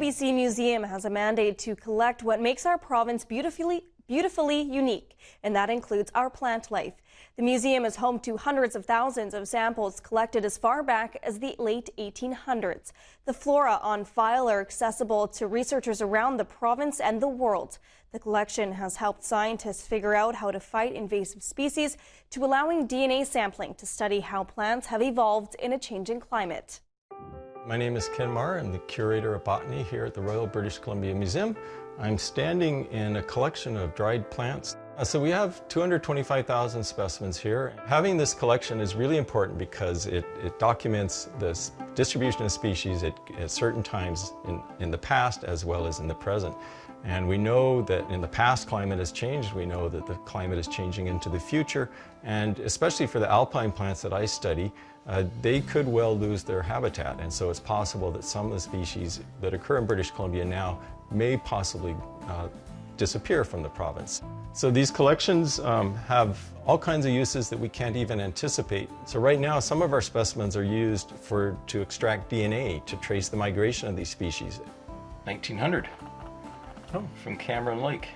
BC Museum has a mandate to collect what makes our province beautifully unique, and that includes our plant life. The museum is home to hundreds of thousands of samples collected as far back as the late 1800s. The flora on file are accessible to researchers around the province and the world. The collection has helped scientists figure out how to fight invasive species to allowing DNA sampling to study how plants have evolved in a changing climate. My name is Ken Marr. I'm the curator of botany here at the Royal British Columbia Museum. I'm standing in a collection of dried plants. So we have 225,000 specimens here. Having this collection is really important because it documents the distribution of species at certain times in the past as well as in the present. And we know that in the past climate has changed. We know that the climate is changing into the future. And especially for the alpine plants that I study, they could well lose their habitat. And so it's possible that some of the species that occur in British Columbia now may possibly disappear from the province. So these collections have all kinds of uses that we can't even anticipate. So right now, some of our specimens are used to extract DNA to trace the migration of these species. 1900. Oh, from Cameron Lake.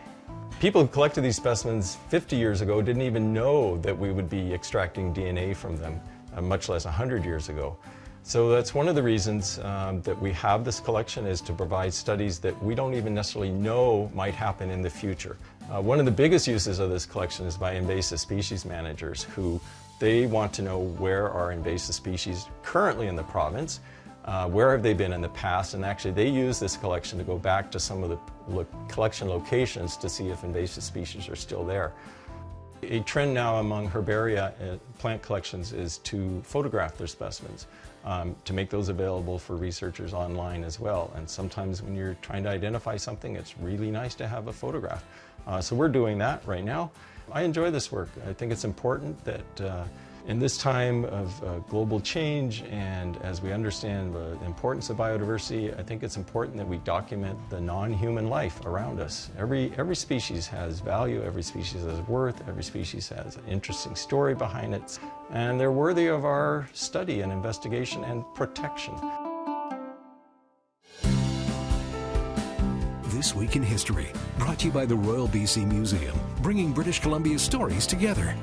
People who collected these specimens 50 years ago didn't even know that we would be extracting DNA from them, much less 100 years ago. So that's one of the reasons that we have this collection, is to provide studies that we don't even necessarily know might happen in the future. One of the biggest uses of this collection is by invasive species managers, who they want to know where are invasive species currently in the province, where have they been in the past, and actually they use this collection to go back to some of the collection locations to see if invasive species are still there. A trend now among herbaria plant collections is to photograph their specimens, to make those available for researchers online as well. And sometimes when you're trying to identify something, it's really nice to have a photograph. So we're doing that right now. I enjoy this work. I think it's important that in this time of global change, and as we understand the importance of biodiversity, I think it's important that we document the non-human life around us. Every species has value, every species has worth, every species has an interesting story behind it, and they're worthy of our study and investigation and protection. This Week in History, brought to you by the Royal BC Museum, bringing British Columbia's stories together.